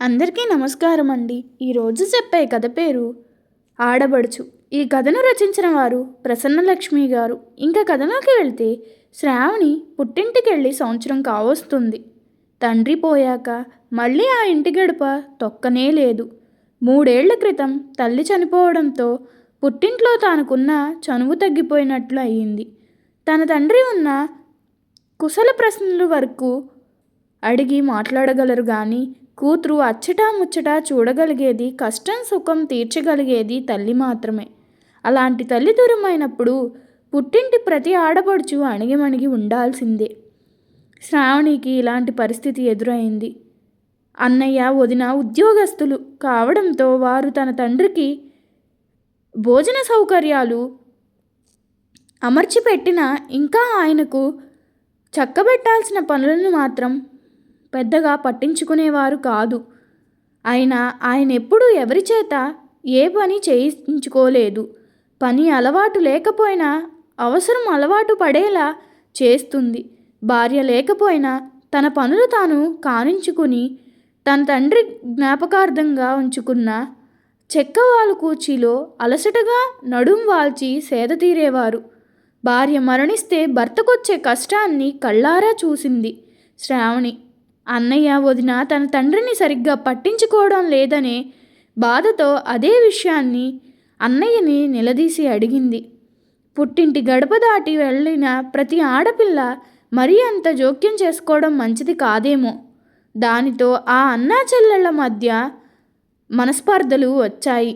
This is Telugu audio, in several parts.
అందరికీ నమస్కారం అండి. ఈరోజు చెప్పే కథ పేరు ఆడబడుచు. ఈ కథను రచించిన వారు ప్రసన్నలక్ష్మి గారు. ఇంకా కథలోకి వెళ్తే, శ్రావణి పుట్టింటికెళ్ళి సంవత్సరం కావస్తుంది. తండ్రి పోయాక మళ్ళీ ఆ ఇంటి గడప తొక్కనే లేదు. 3 ఏళ్ల క్రితం తల్లి చనిపోవడంతో పుట్టింట్లో తానుకున్న చనువు తగ్గిపోయినట్లు అయ్యింది. తన తండ్రి ఉన్న కుశల ప్రశ్నల వరకు అడిగి మాట్లాడగలరు కానీ, కూతురు అచ్చటా ముచ్చటా చూడగలిగేది, కష్టం సుఖం తీర్చగలిగేది తల్లి మాత్రమే. అలాంటి తల్లి దూరమైనప్పుడు పుట్టింటి ప్రతి ఆడపడుచు అణిగిమణిగి ఉండాల్సిందే. శ్రావణికి ఇలాంటి పరిస్థితి ఎదురైంది. అన్నయ్య వదిన ఉద్యోగస్తులు కావడంతో వారు తన తండ్రికి భోజన సౌకర్యాలు అమర్చిపెట్టినా ఇంకా ఆయనకు చక్కబెట్టాల్సిన పనులను మాత్రం పెద్దగా పట్టించుకునేవారు కాదు. అయినా ఆయన ఎప్పుడూ ఎవరి చేత ఏ పని చేయించుకోలేదు. పని అలవాటు లేకపోయినా అవసరం అలవాటు పడేలా చేస్తుంది. భార్య లేకపోయినా తన పనులు తాను కానించుకుని తన తండ్రి జ్ఞాపకార్థంగా ఉంచుకున్న చెక్కవాలు కూర్చీలో అలసటగా నడుం వాల్చి సేద తీరేవారు. భార్య మరణిస్తే భర్తకొచ్చే కష్టాన్ని కళ్ళారా చూసింది శ్రావణి. అన్నయ్య వదిన తన తండ్రిని సరిగ్గా పట్టించుకోవడం లేదనే బాధతో అదే విషయాన్ని అన్నయ్యని నిలదీసి అడిగింది. పుట్టింటి గడప దాటి వెళ్ళిన ప్రతి ఆడపిల్ల మరీ అంత జోక్యం చేసుకోవడం మంచిది కాదేమో. దానితో ఆ అన్నా చెల్లెళ్ళ మధ్య మనస్పర్ధలు వచ్చాయి.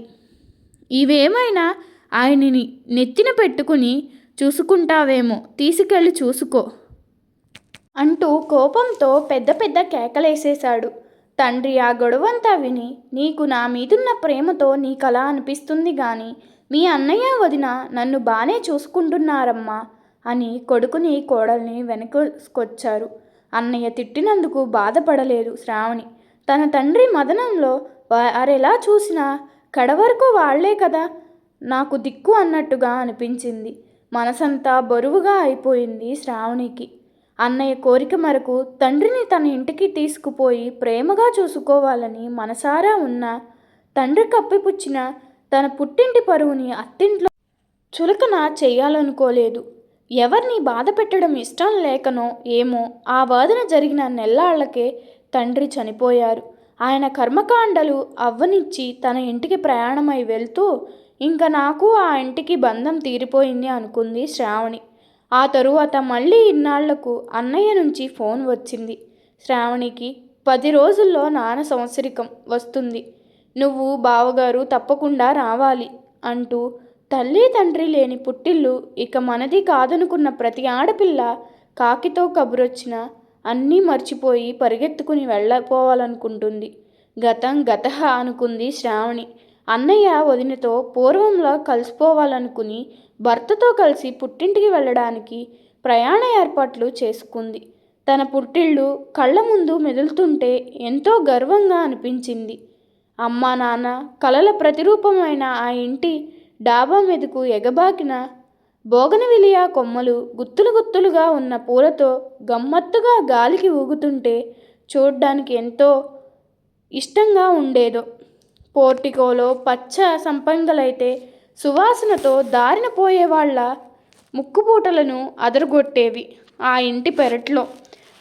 ఇవేమైనా ఆయనని నెత్తిన పెట్టుకుని చూసుకుంటావేమో, తీసుకెళ్ళి చూసుకో అంటూ కోపంతో పెద్ద పెద్ద కేకలేసేశాడు. తండ్రి ఆ గొడవంతా విని, నీకు నా మీదున్న ప్రేమతో నీకలా అనిపిస్తుంది గాని మీ అన్నయ్య వదిన నన్ను బానే చూసుకుంటున్నారమ్మా అని కొడుకుని కోడల్ని వెనక్కొచ్చారు. అన్నయ్య తిట్టినందుకు బాధపడలేదు శ్రావణి. తన తండ్రి మదనంలో వారెలా చూసినా కడవరకు వాళ్లే కదా నాకు దిక్కు అన్నట్టుగా అనిపించింది. మనసంతా బరువుగా అయిపోయింది శ్రావణికి. అన్నయ్య కోరిక మేరకు తండ్రిని తన ఇంటికి తీసుకుపోయి ప్రేమగా చూసుకోవాలని మనసారా ఉన్న తండ్రి కప్పిపుచ్చిన తన పుట్టింటి పరువుని అత్తింట్లో చులకన చేయాలనుకోలేదు. ఎవరిని బాధ పెట్టడం ఇష్టం లేకనో ఏమో ఆ వాదన జరిగిన నెల్లాళ్లకే తండ్రి చనిపోయారు. ఆయన కర్మకాండలు అవ్వనిచ్చి తన ఇంటికి ప్రయాణమై వెళ్తూ ఇంకా నాకు ఆ ఇంటికి బంధం తీరిపోయింది అనుకుంది శ్రావణి. ఆ తరువాత మళ్ళీ ఇన్నాళ్లకు అన్నయ్య నుంచి ఫోన్ వచ్చింది శ్రావణికి. 10 రోజుల్లో నాన్న సంవత్సరికం వస్తుంది, నువ్వు బావగారు తప్పకుండా రావాలి అంటూ. తల్లి తండ్రి లేని పుట్టిల్లు ఇక మనది కాదనుకున్న ప్రతి ఆడపిల్ల కాకితో కబురొచ్చినా అన్నీ మర్చిపోయి పరిగెత్తుకుని వెళ్ళిపోవాలనుకుంటుంది. గతం గతః అనుకుంది శ్రావణి. అన్నయ్య వదినతో పూర్వంలో కలిసిపోవాలనుకుని భర్తతో కలిసి పుట్టింటికి వెళ్ళడానికి ప్రయాణ ఏర్పాట్లు చేసుకుంది. తన పుట్టిళ్ళు కళ్ళ ముందు మెదులుతుంటే ఎంతో గర్వంగా అనిపించింది. అమ్మా నాన్న కలల ప్రతిరూపమైన ఆ ఇంటి డాబా మీదకు ఎగబాకిన బోగనవిలియా కొమ్మలు గుత్తులు గుత్తులుగా ఉన్న పూలతో గమ్మత్తుగా గాలికి ఊగుతుంటే చూడ్డానికి ఎంతో ఇష్టంగా ఉండేదో. పోర్టికోలో పచ్చ సంపంగలైతే సువాసనతో దారిన పోయేవాళ్ల ముక్కుపూటలను అదరగొట్టేవి. ఆ ఇంటి పెరట్లో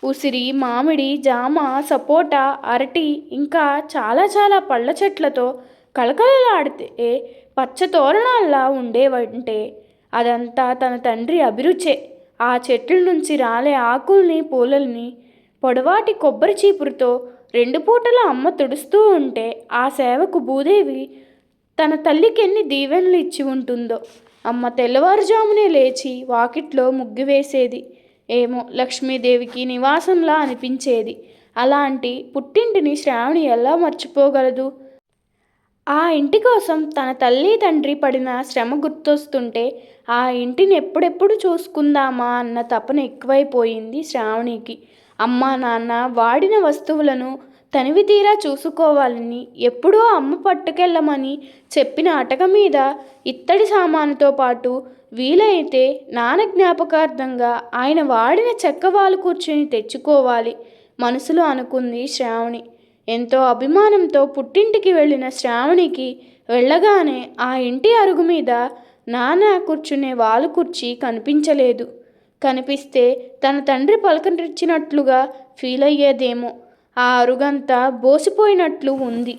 ఉసిరి, మామిడి, జామ, సపోటా, అరటి ఇంకా చాలా చాలా పళ్ళ చెట్లతో కళకళలాడితే పచ్చ తోరణాల్లా ఉండేవంటే అదంతా తన తండ్రి అభిరుచే. ఆ చెట్ల నుంచి రాలే ఆకుల్ని పూలల్ని పొడవాటి కొబ్బరి చీపురుతో 2 పూటలా అమ్మ తుడుస్తూ ఉంటే ఆ సేవకు భూదేవి తన తల్లికెన్ని దీవెనలు ఇచ్చి ఉంటుందో. అమ్మ తెల్లవారుజామునే లేచి వాకిట్లో ముగ్గు వేసేది. ఏమో లక్ష్మీదేవికి నివాసంలా అనిపించేది. అలాంటి పుట్టింటిని శ్రావణి ఎలా మర్చిపోగలదు? ఆ ఇంటి కోసం తన తల్లి తండ్రి పడిన శ్రమ గుర్తొస్తుంటే ఆ ఇంటిని ఎప్పుడెప్పుడు చూసుకుందామా అన్న తపన ఎక్కువైపోయింది శ్రావణికి. అమ్మా నాన్న వాడిన వస్తువులను తనివి తీరా చూసుకోవాలని ఎప్పుడో అమ్మ పట్టుకెళ్ళమని చెప్పిన అటక మీద ఇత్తడి సామానుతో పాటు వీలైతే నాన్న జ్ఞాపకార్థంగా ఆయన వాడిన చెక్కవాలు కూర్చుని తెచ్చుకోవాలి మనసులో అనుకుంది శ్రావణి. ఎంతో అభిమానంతో పుట్టింటికి వెళ్ళిన శ్రావణికి వెళ్ళగానే ఆ ఇంటి అరుగు మీద నాన్న కూర్చునే వాలు కుర్చీ కనిపించలేదు. కనిపిస్తే తన తండ్రి పలకరించినట్లుగా ఫీల్ అయ్యేదేమో. ఆ అరుగంతా బోసిపోయినట్లు ఉంది.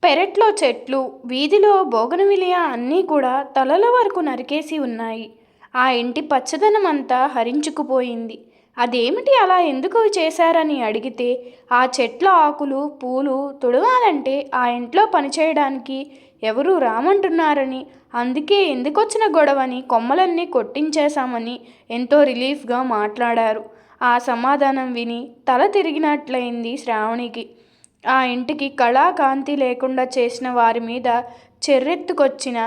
పెరట్లో చెట్లు, వీధిలో బోగనవిలియ అన్నీ కూడా తలల వరకు నరికేసి ఉన్నాయి. ఆ ఇంటి పచ్చదనం అంతా హరించుకుపోయింది. అదేమిటి అలా ఎందుకు చేశారని అడిగితే ఆ చెట్ల ఆకులు పూలు తుడవాలంటే ఆ ఇంట్లో పనిచేయడానికి ఎవరూ రామంటున్నారని, అందుకే ఎందుకొచ్చిన గొడవని కొమ్మలన్నీ కొట్టించేశామని ఎంతో రిలీఫ్గా మాట్లాడారు. ఆ సమాధానం విని తల తిరిగినట్లయింది శ్రావణికి. ఆ ఇంటికి కళాకాంతి లేకుండా చేసిన వారి మీద చెర్రెత్తుకొచ్చిన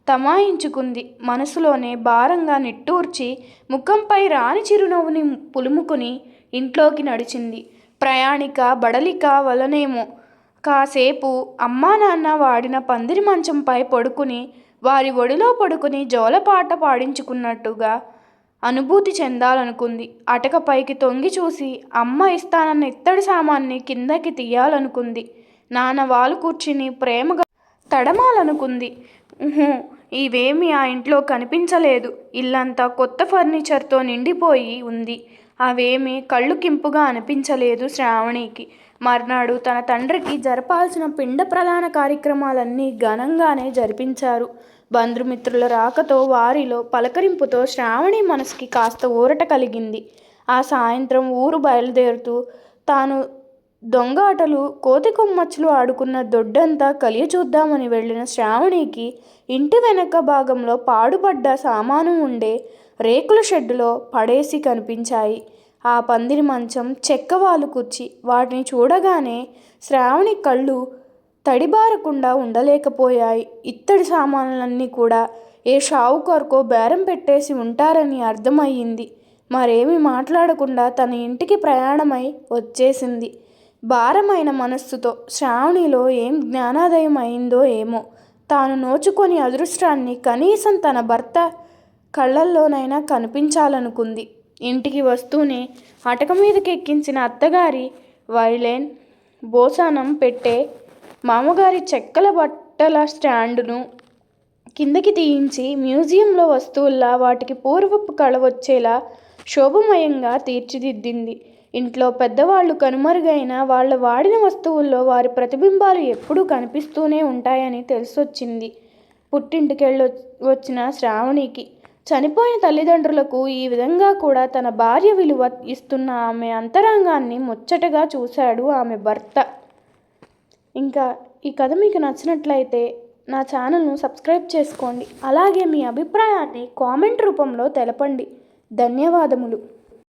తమాయించుకుంది. మనసులోనే భారంగా నిట్టూర్చి ముఖంపై రాని చిరునవ్వుని పులుముకుని ఇంట్లోకి నడిచింది. ప్రయాణిక బడలిక వలనేమో కాసేపు అమ్మా నాన్న వాడిన పందిరి మంచంపై పడుకుని వారి ఒడిలో పడుకుని జోలపాట పాడించుకున్నట్టుగా అనుభూతి చెందాలనుకుంది. అటకపైకి తొంగి చూసి అమ్మ ఇస్తానన్న ఇత్తడి సామాన్ని కిందకి తీయాలనుకుంది. నాన్న వాలు కూర్చుని ప్రేమగా తడమాలనుకుంది. ఇవేమీ ఆ ఇంట్లో కనిపించలేదు. ఇల్లంతా కొత్త ఫర్నిచర్తో నిండిపోయి ఉంది. అవేమీ కళ్ళుకింపుగా అనిపించలేదు శ్రావణికి. మర్నాడు తన తండ్రికి జరపాల్సిన పిండ ప్రధాన కార్యక్రమాలన్నీ ఘనంగానే జరిపించారు. బంధుమిత్రుల రాకతో వారిలో పలకరింపుతో శ్రావణి మనసుకి కాస్త ఊరట కలిగింది. ఆ సాయంత్రం ఊరు బయలుదేరుతూ తాను దొంగ ఆటలు కోతి కొమ్మచ్చులు ఆడుకున్న దొడ్డంతా కలియ చూద్దామని వెళ్ళిన శ్రావణికి ఇంటి వెనక భాగంలో పాడుపడ్డ సామాను ఉండే రేకుల షెడ్డులో పడేసి కనిపించాయి. ఆ పందిరి మంచం, చెక్కవాలు కుర్చీ వాటిని చూడగానే శ్రావణి కళ్ళు తడిబారకుండా ఉండలేకపోయాయి. ఇత్తడి సామాన్లన్నీ కూడా ఏ షావుకారుకో బేరం పెట్టేసి ఉంటారని అర్థమయ్యింది. మరేమీ మాట్లాడకుండా తన ఇంటికి ప్రయాణమై వచ్చేసింది. భారమైన మనస్సుతో. శ్రావణిలో ఏం జ్ఞానోదయం అయిందో ఏమో. తాను నోచుకొని అదృష్టాన్ని కనీసం తన భర్త కళ్ళల్లోనైనా కనిపించాలనుకుంది. ఇంటికి వస్తూనే అటక మీదకి ఎక్కించిన అత్తగారి వైలెన్ బోసానం పెట్టే మామగారి చెక్కల బట్టల స్టాండును కిందకి తీయించి మ్యూజియంలో వస్తువుల్లా వాటికి పూర్వపు కళ వచ్చేలా శోభమయంగా తీర్చిదిద్దింది. ఇంట్లో పెద్దవాళ్ళు కనుమరుగైన వాళ్ళ వాడిన వస్తువుల్లో వారి ప్రతిబింబాలు ఎప్పుడూ కనిపిస్తూనే ఉంటాయని తెలిసొచ్చింది పుట్టింటికెళ్ళి వచ్చిన శ్రావణికి. చనిపోయిన తల్లిదండ్రులకు ఈ విధంగా కూడా తన భార్య విలువ ఇస్తున్న ఆమె అంతరంగాన్ని ముచ్చటగా చూశాడు ఆమె భర్త. ఇంకా ఈ కథ మీకు నచ్చినట్లయితే నా ఛానల్ను సబ్స్క్రైబ్ చేసుకోండి. అలాగే మీ అభిప్రాయాన్ని కామెంట్ రూపంలో తెలపండి. ధన్యవాదములు.